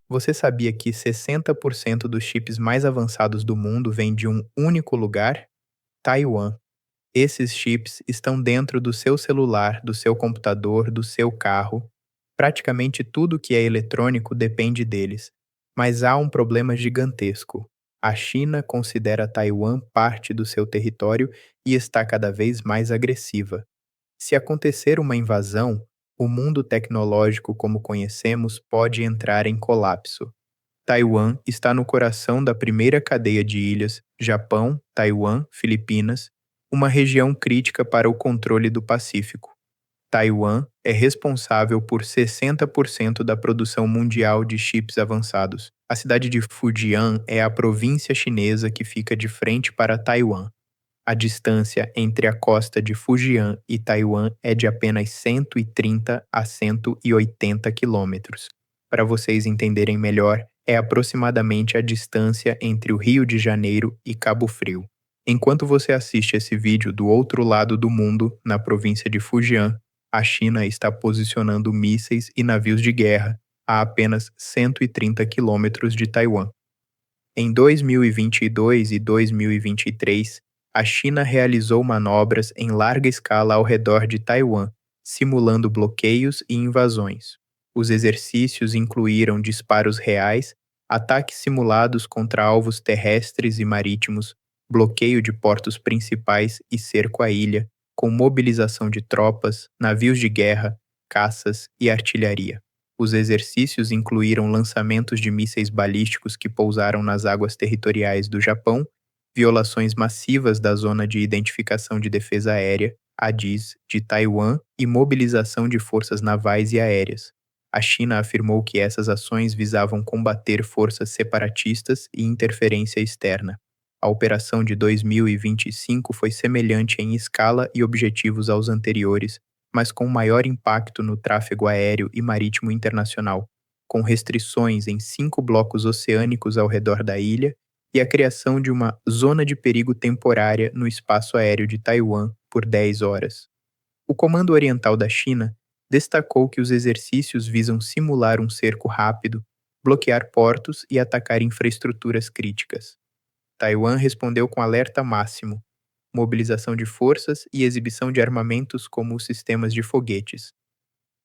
Você sabia que 60% dos chips mais avançados do mundo vêm de um único lugar? Taiwan. Esses chips estão dentro do seu celular, do seu computador, do seu carro. Praticamente tudo que é eletrônico depende deles. Mas há um problema gigantesco. A China considera Taiwan parte do seu território e está cada vez mais agressiva. Se acontecer uma invasão, o mundo tecnológico como conhecemos pode entrar em colapso. Taiwan está no coração da primeira cadeia de ilhas Japão, Taiwan, Filipinas, uma região crítica para o controle do Pacífico. Taiwan é responsável por 60% da produção mundial de chips avançados. A cidade de Fujian é a província chinesa que fica de frente para Taiwan. A distância entre a costa de Fujian e Taiwan é de apenas 130 a 180 quilômetros. Para vocês entenderem melhor, é aproximadamente a distância entre o Rio de Janeiro e Cabo Frio. Enquanto você assiste esse vídeo do outro lado do mundo, na província de Fujian, a China está posicionando mísseis e navios de guerra a apenas 130 quilômetros de Taiwan. Em 2022 e 2023, a China realizou manobras em larga escala ao redor de Taiwan, simulando bloqueios e invasões. Os exercícios incluíram disparos reais, ataques simulados contra alvos terrestres e marítimos, bloqueio de portos principais e cerco à ilha, com mobilização de tropas, navios de guerra, caças e artilharia. Os exercícios incluíram lançamentos de mísseis balísticos que pousaram nas águas territoriais do Japão, violações massivas da Zona de Identificação de Defesa Aérea, ADIZ, de Taiwan e mobilização de forças navais e aéreas. A China afirmou que essas ações visavam combater forças separatistas e interferência externa. A operação de 2025 foi semelhante em escala e objetivos aos anteriores, mas com maior impacto no tráfego aéreo e marítimo internacional, com restrições em 5 blocos oceânicos ao redor da ilha e a criação de uma zona de perigo temporária no espaço aéreo de Taiwan por 10 horas. O Comando Oriental da China destacou que os exercícios visam simular um cerco rápido, bloquear portos e atacar infraestruturas críticas. Taiwan respondeu com alerta máximo, mobilização de forças e exibição de armamentos como os sistemas de foguetes.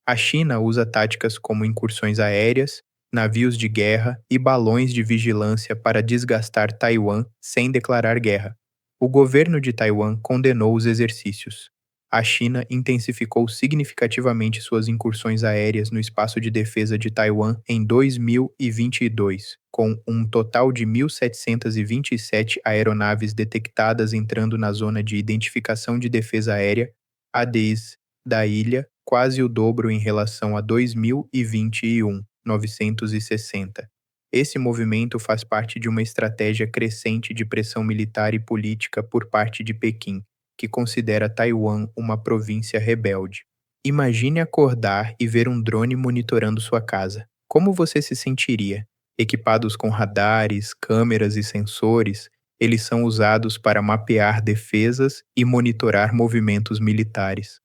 A China usa táticas como incursões aéreas, navios de guerra e balões de vigilância para desgastar Taiwan sem declarar guerra. O governo de Taiwan condenou os exercícios. A China intensificou significativamente suas incursões aéreas no espaço de defesa de Taiwan em 2022, com um total de 1.727 aeronaves detectadas entrando na Zona de Identificação de Defesa Aérea, ADIZ, da ilha, quase o dobro em relação a 2021, 960. Esse movimento faz parte de uma estratégia crescente de pressão militar e política por parte de Pequim, que considera Taiwan uma província rebelde. Imagine acordar e ver um drone monitorando sua casa. Como você se sentiria? Equipados com radares, câmeras e sensores, eles são usados para mapear defesas e monitorar movimentos militares.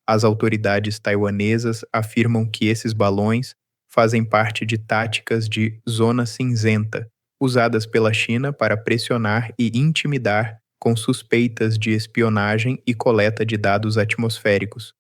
As autoridades taiwanesas afirmam que esses balões fazem parte de táticas de zona cinzenta, usadas pela China para pressionar e intimidar com suspeitas de espionagem e coleta de dados atmosféricos.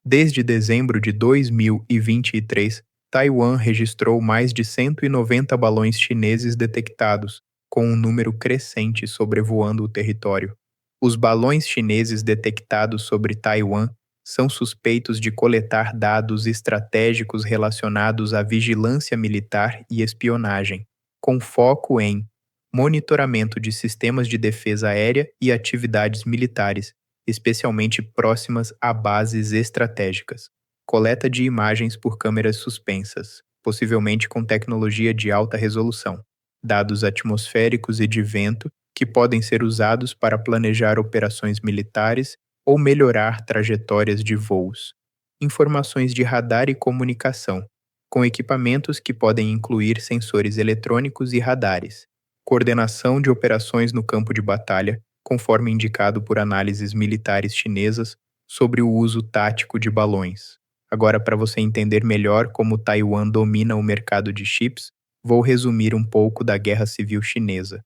Desde dezembro de 2023, Taiwan registrou mais de 190 balões chineses detectados, com um número crescente sobrevoando o território. Os balões chineses detectados sobre Taiwan são suspeitos de coletar dados estratégicos relacionados à vigilância militar e espionagem, com foco em monitoramento de sistemas de defesa aérea e atividades militares, especialmente próximas a bases estratégicas, coleta de imagens por câmeras suspensas, possivelmente com tecnologia de alta resolução, dados atmosféricos e de vento que podem ser usados para planejar operações militares ou melhorar trajetórias de voos, informações de radar e comunicação, com equipamentos que podem incluir sensores eletrônicos e radares, coordenação de operações no campo de batalha, conforme indicado por análises militares chinesas sobre o uso tático de balões. Agora, para você entender melhor como Taiwan domina o mercado de chips, Vou resumir um pouco da Guerra Civil Chinesa.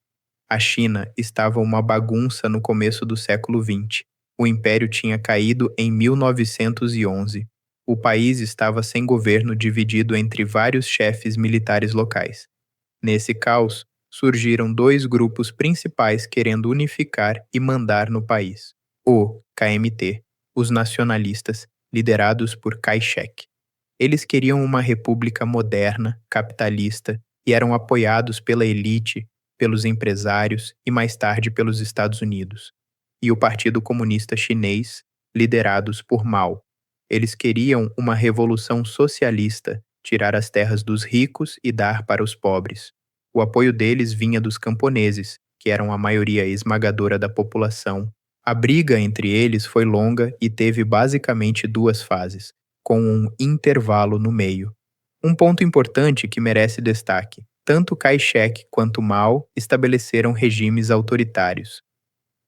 A China estava uma bagunça no começo do século XX. O império tinha caído em 1911. O país estava sem governo, dividido entre vários chefes militares locais. Nesse caos, surgiram dois grupos principais querendo unificar e mandar no país: o KMT, os nacionalistas, liderados por Kai-shek. Eles queriam uma república moderna, capitalista, e eram apoiados pela elite, pelos empresários e mais tarde pelos Estados Unidos. E o Partido Comunista Chinês, liderados por Mao. Eles queriam uma revolução socialista, tirar as terras dos ricos e dar para os pobres. O apoio deles vinha dos camponeses, que eram a maioria esmagadora da população. A briga entre eles foi longa e teve basicamente duas fases, com um intervalo no meio. Um ponto importante que merece destaque: tanto Kai-shek quanto Mao estabeleceram regimes autoritários.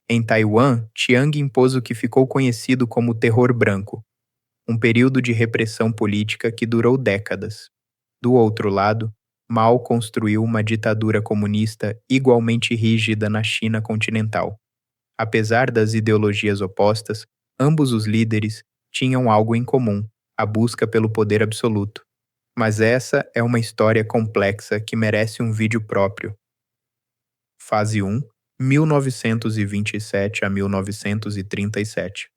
Em Taiwan, Chiang impôs o que ficou conhecido como Terror Branco, um período de repressão política que durou décadas. Do outro lado, Mao construiu uma ditadura comunista igualmente rígida na China continental. Apesar das ideologias opostas, ambos os líderes tinham algo em comum: a busca pelo poder absoluto. Mas essa é uma história complexa que merece um vídeo próprio. Fase 1, 1927 a 1937.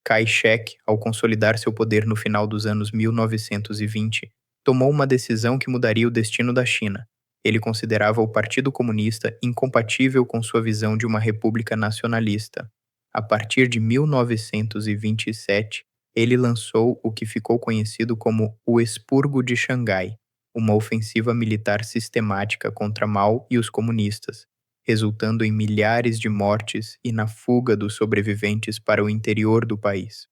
Kai-shek, ao consolidar seu poder no final dos anos 1920, tomou uma decisão que mudaria o destino da China. Ele considerava o Partido Comunista incompatível com sua visão de uma república nacionalista. A partir de 1927, ele lançou o que ficou conhecido como o Expurgo de Xangai, uma ofensiva militar sistemática contra Mao e os comunistas, resultando em milhares de mortes e na fuga dos sobreviventes para o interior do país.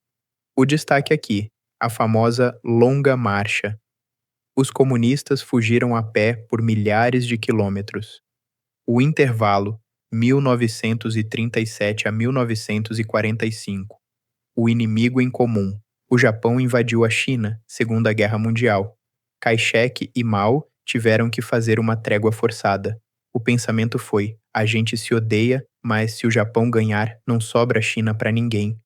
O destaque aqui, a famosa Longa Marcha. Os comunistas fugiram a pé por milhares de quilômetros. O intervalo, 1937 a 1945. O inimigo em comum. O Japão invadiu a China, Segunda Guerra Mundial. Kai-shek e Mao tiveram que fazer uma trégua forçada. O pensamento foi: a gente se odeia, mas se o Japão ganhar, não sobra China para ninguém.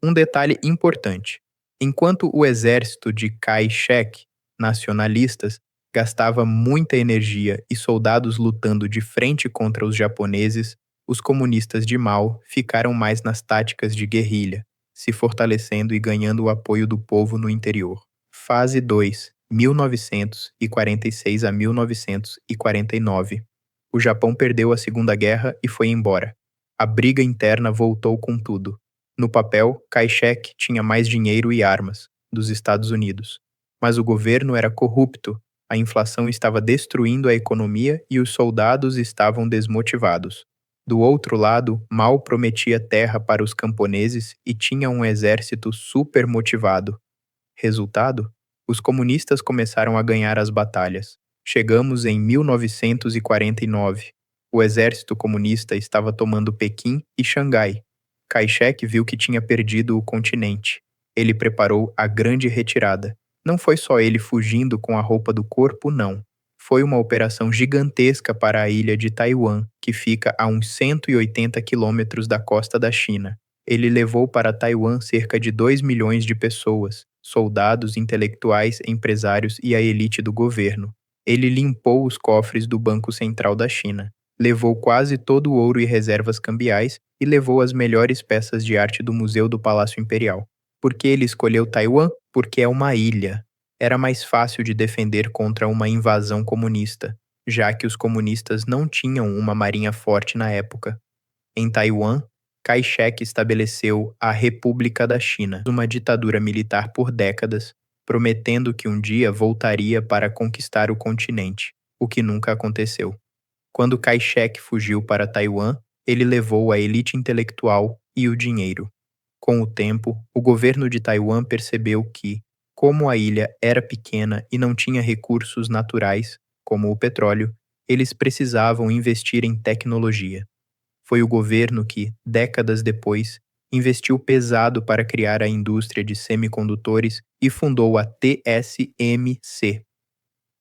Um detalhe importante: enquanto o exército de Kai-shek, nacionalistas, gastava muita energia e soldados lutando de frente contra os japoneses, os comunistas de Mao ficaram mais nas táticas de guerrilha, se fortalecendo e ganhando o apoio do povo no interior. Fase 2, 1946 a 1949. O Japão perdeu a Segunda Guerra e foi embora. A briga interna voltou com tudo. No papel, Kai-shek tinha mais dinheiro e armas dos Estados Unidos, mas o governo era corrupto, a inflação estava destruindo a economia e os soldados estavam desmotivados. Do outro lado, Mao prometia terra para os camponeses e tinha um exército super motivado. Resultado? Os comunistas começaram a ganhar as batalhas. Chegamos em 1949. O exército comunista estava tomando Pequim e Xangai. Kai-shek viu que tinha perdido o continente. Ele preparou a grande retirada. Não foi só ele fugindo com a roupa do corpo, não. Foi uma operação gigantesca para a ilha de Taiwan, que fica a uns 180 quilômetros da costa da China. Ele levou para Taiwan cerca de 2 milhões de pessoas, soldados, intelectuais, empresários e a elite do governo. Ele limpou os cofres do Banco Central da China, levou quase todo o ouro e reservas cambiais e levou as melhores peças de arte do Museu do Palácio Imperial. Por que ele escolheu Taiwan? Porque é uma ilha. Era mais fácil de defender contra uma invasão comunista, já que os comunistas não tinham uma marinha forte na época. Em Taiwan, Kai-shek estabeleceu a República da China, uma ditadura militar por décadas, prometendo que um dia voltaria para conquistar o continente, o que nunca aconteceu. Quando Kai-shek fugiu para Taiwan, ele levou a elite intelectual e o dinheiro. Com o tempo, o governo de Taiwan percebeu que, como a ilha era pequena e não tinha recursos naturais, como o petróleo, eles precisavam investir em tecnologia. Foi o governo que, décadas depois, investiu pesado para criar a indústria de semicondutores e fundou a TSMC.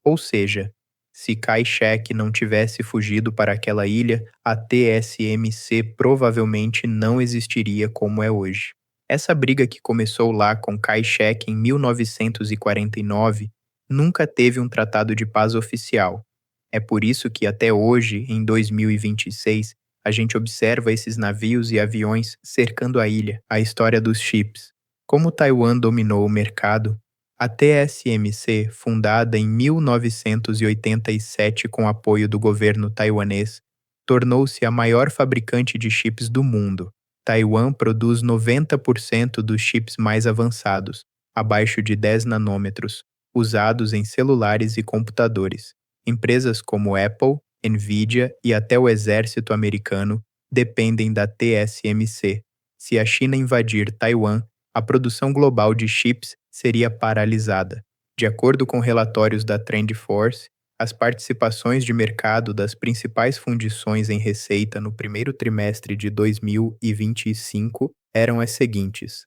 Ou seja, se Kai-shek não tivesse fugido para aquela ilha, a TSMC provavelmente não existiria como é hoje. Essa briga que começou lá com Kai-shek em 1949 nunca teve um tratado de paz oficial. É por isso que até hoje, em 2026, a gente observa esses navios e aviões cercando a ilha, a história dos chips. Como Taiwan dominou o mercado, a TSMC, fundada em 1987 com apoio do governo taiwanês, tornou-se a maior fabricante de chips do mundo. Taiwan produz 90% dos chips mais avançados, abaixo de 10 nanômetros, usados em celulares e computadores. Empresas como Apple, Nvidia e até o exército americano dependem da TSMC. Se a China invadir Taiwan, a produção global de chips seria paralisada. De acordo com relatórios da TrendForce, as participações de mercado das principais fundições em receita no primeiro trimestre de 2025 eram as seguintes: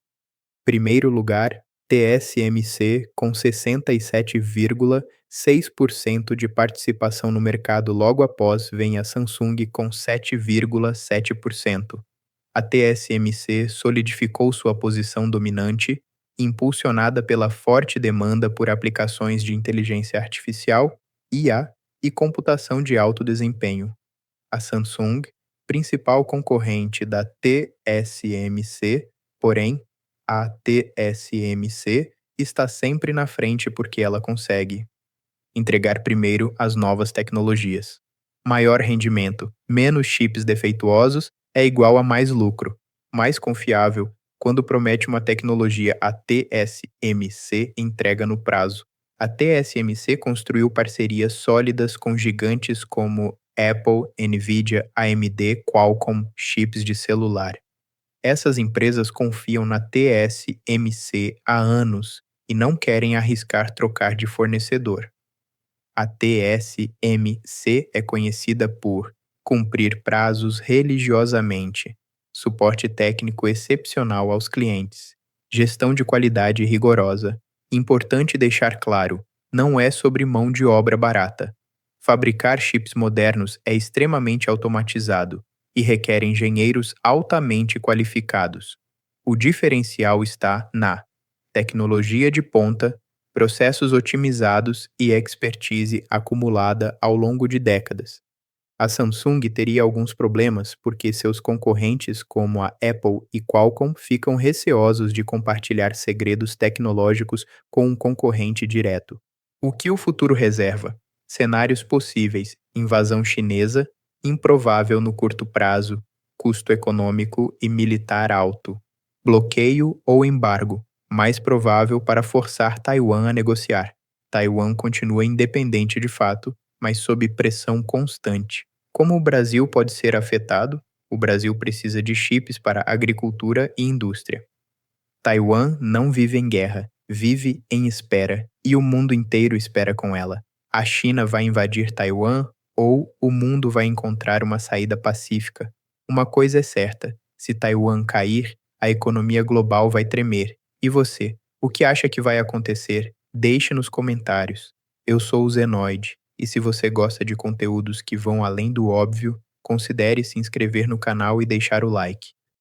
primeiro lugar, TSMC com 67,6% de participação no mercado, logo após vem a Samsung com 7,7%. A TSMC solidificou sua posição dominante, impulsionada pela forte demanda por aplicações de inteligência artificial, IA e computação de alto desempenho. A Samsung, principal concorrente da TSMC, porém, a TSMC está sempre na frente porque ela consegue entregar primeiro as novas tecnologias. Maior rendimento, menos chips defeituosos é igual a mais lucro. Mais confiável, quando promete uma tecnologia, a TSMC entrega no prazo. A TSMC construiu parcerias sólidas com gigantes como Apple, Nvidia, AMD, Qualcomm, chips de celular. Essas empresas confiam na TSMC há anos e não querem arriscar trocar de fornecedor. A TSMC é conhecida por cumprir prazos religiosamente, suporte técnico excepcional aos clientes, gestão de qualidade rigorosa. Importante deixar claro, não é sobre mão de obra barata. Fabricar chips modernos é extremamente automatizado e requer engenheiros altamente qualificados. O diferencial está na tecnologia de ponta, processos otimizados e expertise acumulada ao longo de décadas. A Samsung teria alguns problemas porque seus concorrentes, como a Apple e Qualcomm, ficam receosos de compartilhar segredos tecnológicos com um concorrente direto. O que o futuro reserva? Cenários possíveis: invasão chinesa, improvável no curto prazo, custo econômico e militar alto, bloqueio ou embargo, mais provável para forçar Taiwan a negociar. Taiwan continua independente de fato, mas sob pressão constante. Como o Brasil pode ser afetado? O Brasil precisa de chips para agricultura e indústria. Taiwan não vive em guerra, vive em espera, e o mundo inteiro espera com ela. A China vai invadir Taiwan ou o mundo vai encontrar uma saída pacífica? Uma coisa é certa: se Taiwan cair, a economia global vai tremer. E você? O que acha que vai acontecer? Deixe nos comentários. Eu sou o Zenoide, e se você gosta de conteúdos que vão além do óbvio, considere se inscrever no canal e deixar o like.